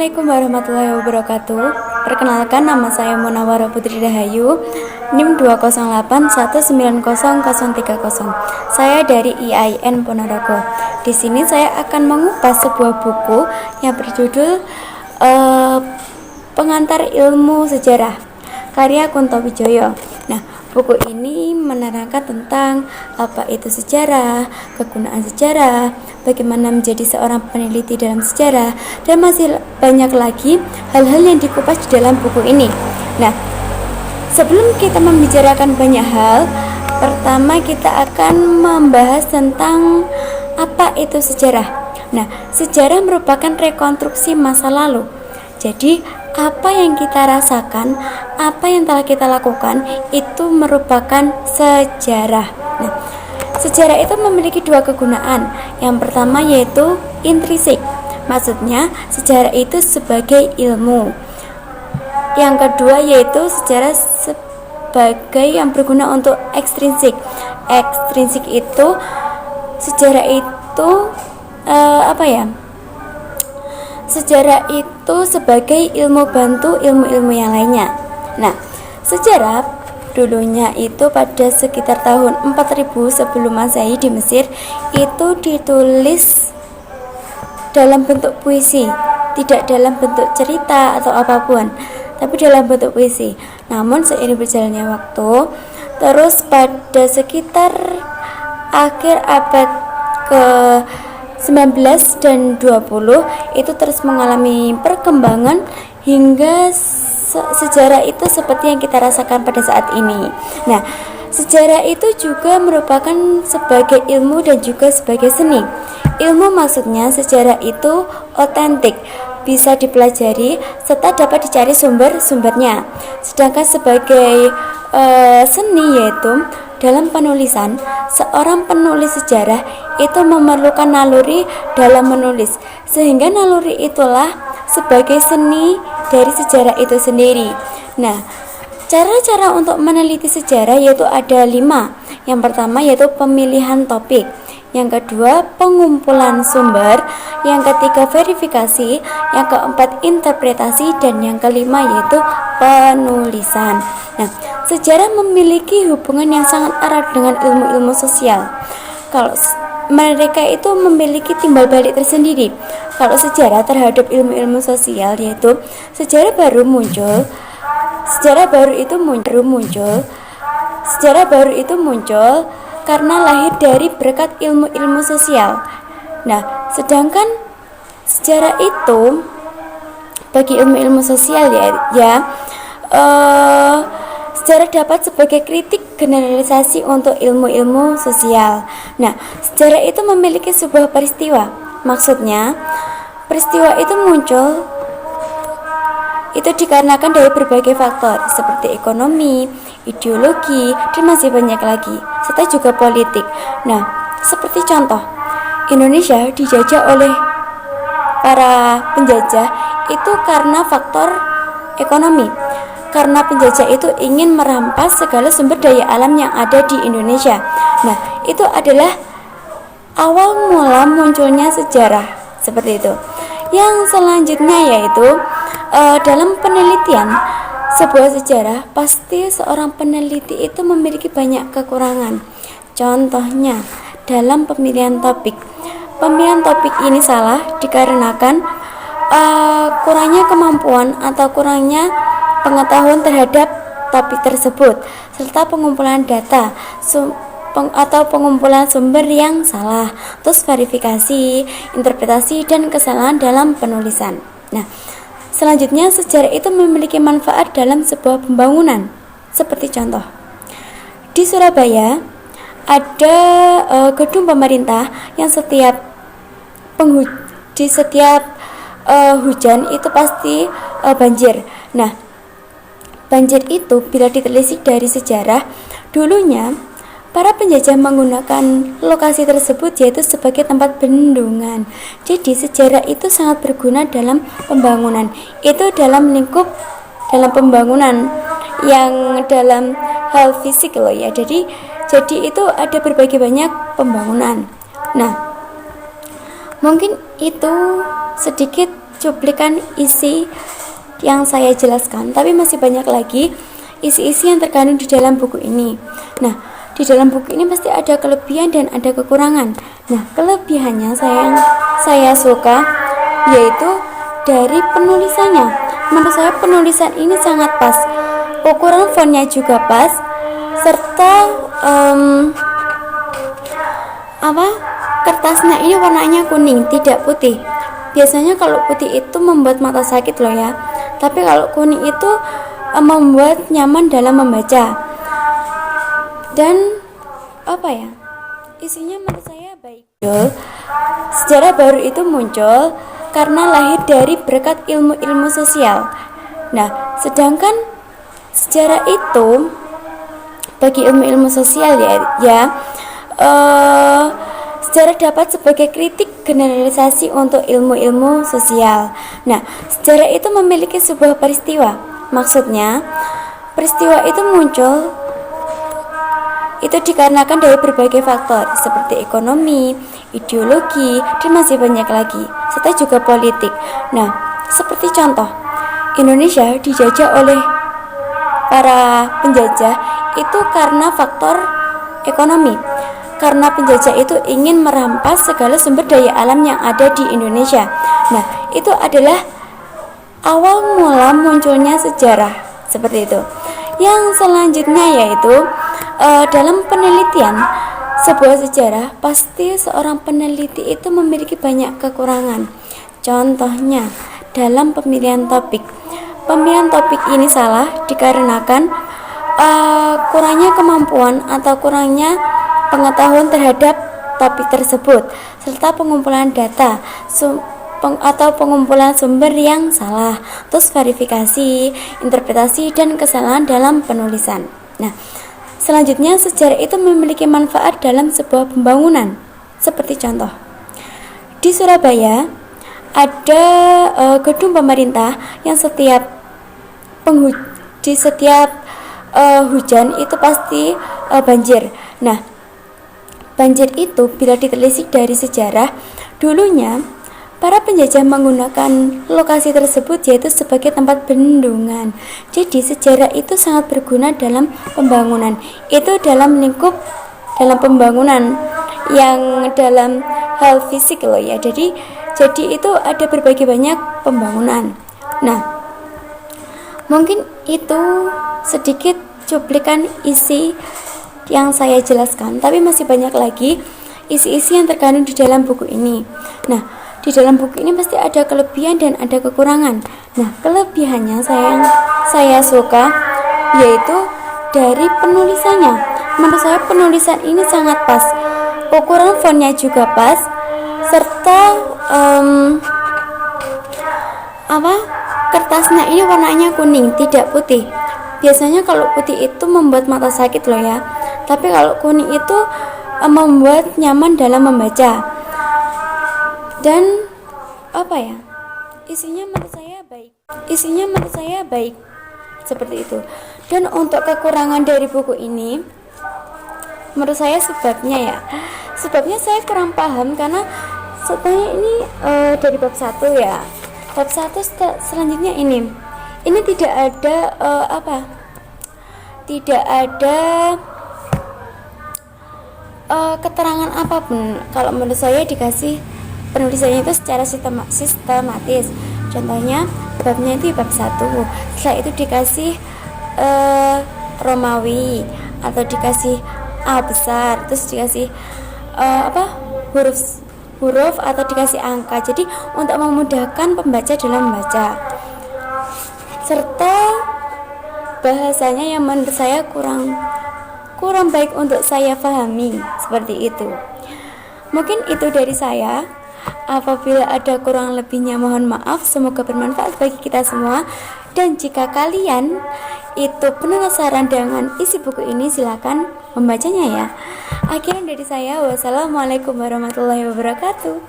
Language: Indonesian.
Assalamualaikum warahmatullahi wabarakatuh. Perkenalkan, nama saya Munawwarah Putri Rahayu, NIM 208190030. Saya dari IAIN Ponorogo. Di sini saya akan mengupas sebuah buku yang berjudul Pengantar Ilmu Sejarah, karya Kunto Wijoyo. Nah, buku ini menerangkan tentang apa itu sejarah, kegunaan sejarah, bagaimana menjadi seorang peneliti dalam sejarah, dan masih banyak lagi hal-hal yang dikupas di dalam buku ini. Nah, sebelum kita membicarakan banyak hal, pertama kita akan membahas tentang apa itu sejarah. Nah, sejarah merupakan rekonstruksi masa lalu. Jadi, apa yang kita rasakan, apa yang telah kita lakukan, itu merupakan sejarah. Nah, sejarah itu memiliki dua kegunaan. Yang pertama yaitu intrinsik, maksudnya sejarah itu sebagai ilmu. Yang kedua yaitu sejarah sebagai yang berguna untuk ekstrinsik. Ekstrinsik itu sejarah itu sejarah itu sebagai ilmu bantu ilmu-ilmu yang lainnya. Nah, sejarah dulunya itu pada sekitar tahun 4000 sebelum Masehi di Mesir itu ditulis dalam bentuk puisi, tidak dalam bentuk cerita atau apapun, tapi dalam bentuk puisi. Namun seiring berjalannya waktu, terus pada sekitar akhir abad ke 19 dan 20 itu terus mengalami perkembangan hingga sejarah itu seperti yang kita rasakan pada saat ini. Nah, sejarah itu juga merupakan sebagai ilmu dan juga sebagai seni. Ilmu maksudnya sejarah itu otentik, bisa dipelajari serta dapat dicari sumber-sumbernya. Sedangkan sebagai seni yaitu dalam penulisan, seorang penulis sejarah itu memerlukan naluri dalam menulis, sehingga naluri itulah sebagai seni dari sejarah itu sendiri. Nah, cara-cara untuk meneliti sejarah yaitu ada 5. Yang pertama yaitu pemilihan topik, yang kedua pengumpulan sumber, yang ketiga verifikasi, yang keempat interpretasi, dan yang kelima yaitu penulisan. Nah, sejarah memiliki hubungan yang sangat erat dengan ilmu-ilmu sosial. Kalau mereka itu memiliki timbal balik tersendiri. Kalau sejarah terhadap ilmu-ilmu sosial yaitu sejarah baru muncul karena lahir dari berkat ilmu-ilmu sosial. Nah, sedangkan sejarah itu bagi ilmu-ilmu sosial sejarah dapat sebagai kritik generalisasi untuk ilmu-ilmu sosial. Nah, sejarah itu memiliki sebuah peristiwa. Maksudnya, peristiwa itu muncul itu dikarenakan dari berbagai faktor seperti ekonomi, ideologi, dan masih banyak lagi, serta juga politik. Nah, seperti contoh, Indonesia dijajah oleh para penjajah itu karena faktor ekonomi. Karena penjajah itu ingin merampas segala sumber daya alam yang ada di Indonesia. Nah, itu adalah awal mula munculnya sejarah seperti itu. Yang selanjutnya yaitu dalam penelitian sebuah sejarah, pasti seorang peneliti itu memiliki banyak kekurangan. Contohnya dalam pemilihan topik. Pemilihan topik ini salah dikarenakan kurangnya kemampuan atau kurangnya pengetahuan terhadap topik tersebut, serta pengumpulan data atau pengumpulan sumber yang salah, terus verifikasi, interpretasi, dan kesalahan dalam penulisan. Nah, selanjutnya sejarah itu memiliki manfaat dalam sebuah pembangunan. Seperti contoh, di Surabaya ada gedung pemerintah yang setiap hujan itu pasti banjir. Nah, banjir itu bila ditelisik dari sejarah, dulunya para penjajah menggunakan lokasi tersebut yaitu sebagai tempat bendungan. Jadi sejarah itu sangat berguna dalam pembangunan. Itu dalam lingkup dalam pembangunan yang dalam hal fisik loh ya. Jadi itu ada berbagai banyak pembangunan. Nah, mungkin itu sedikit cuplikan isi yang saya jelaskan, tapi masih banyak lagi isi-isi yang terkandung di dalam buku ini. Nah, di dalam buku ini pasti ada kelebihan dan ada kekurangan. Nah, kelebihannya saya suka yaitu dari penulisannya. Menurut saya penulisan ini sangat pas, ukuran fontnya juga pas, serta kertasnya ini warnanya kuning, tidak putih. Biasanya kalau putih itu membuat mata sakit loh ya, tapi kalau kuning itu membuat nyaman dalam membaca. Dan isinya menurut saya baik. Sejarah baru itu muncul karena lahir dari berkat ilmu-ilmu sosial. Nah, sedangkan sejarah itu bagi ilmu-ilmu sosial sejarah dapat sebagai kritik generalisasi untuk ilmu-ilmu sosial. Nah, sejarah itu memiliki sebuah peristiwa. Maksudnya, peristiwa itu muncul itu dikarenakan dari berbagai faktor seperti ekonomi, ideologi, dan masih banyak lagi, serta juga politik. Nah, seperti contoh, Indonesia dijajah oleh para penjajah itu karena faktor ekonomi. Karena penjajah itu ingin merampas segala sumber daya alam yang ada di Indonesia. Nah, itu adalah awal mula munculnya sejarah seperti itu. Yang selanjutnya yaitu dalam penelitian sebuah sejarah, pasti seorang peneliti itu memiliki banyak kekurangan. Contohnya dalam pemilihan topik. Pemilihan topik ini salah dikarenakan kurangnya kemampuan atau kurangnya pengetahuan terhadap topik tersebut, serta pengumpulan data atau pengumpulan sumber yang salah, terus verifikasi, interpretasi, dan kesalahan dalam penulisan. Nah, selanjutnya sejarah itu memiliki manfaat dalam sebuah pembangunan. Seperti contoh, di Surabaya ada gedung pemerintah yang setiap hujan itu pasti banjir. Nah, banjir itu bila ditelisik dari sejarah, dulunya para penjajah menggunakan lokasi tersebut yaitu sebagai tempat bendungan. Jadi sejarah itu sangat berguna dalam pembangunan. Itu dalam lingkup dalam pembangunan yang dalam hal fisik loh ya. Jadi itu ada berbagai banyak pembangunan. Nah, mungkin itu sedikit cuplikan isi yang saya jelaskan, tapi masih banyak lagi isi-isi yang terkandung di dalam buku ini. Nah, di dalam buku ini pasti ada kelebihan dan ada kekurangan. Nah, kelebihannya saya suka yaitu dari penulisannya. Menurut saya penulisan ini sangat pas, ukuran fontnya juga pas, serta kertasnya ini warnanya kuning, tidak putih. Biasanya kalau putih itu membuat mata sakit loh ya, tapi kalau kuning itu membuat nyaman dalam membaca. Dan isinya menurut saya baik seperti itu. Dan untuk kekurangan dari buku ini, menurut saya sebabnya saya kurang paham karena sebenarnya ini dari bab 1 ya. Bab 1 selanjutnya ini tidak ada tidak ada keterangan apapun. Kalau menurut saya dikasih penulisannya itu secara sistematis. Contohnya babnya itu bab 1, setelah itu dikasih Romawi atau dikasih A besar, terus dikasih huruf atau dikasih angka. Jadi untuk memudahkan pembaca dalam membaca. Serta bahasanya yang menurut saya kurang baik untuk saya pahami, seperti itu. Mungkin itu dari saya. Apabila ada kurang lebihnya mohon maaf. Semoga bermanfaat bagi kita semua. Dan jika kalian itu penasaran dengan isi buku ini, silakan membacanya ya. Akhirnya dari saya, wassalamualaikum warahmatullahi wabarakatuh.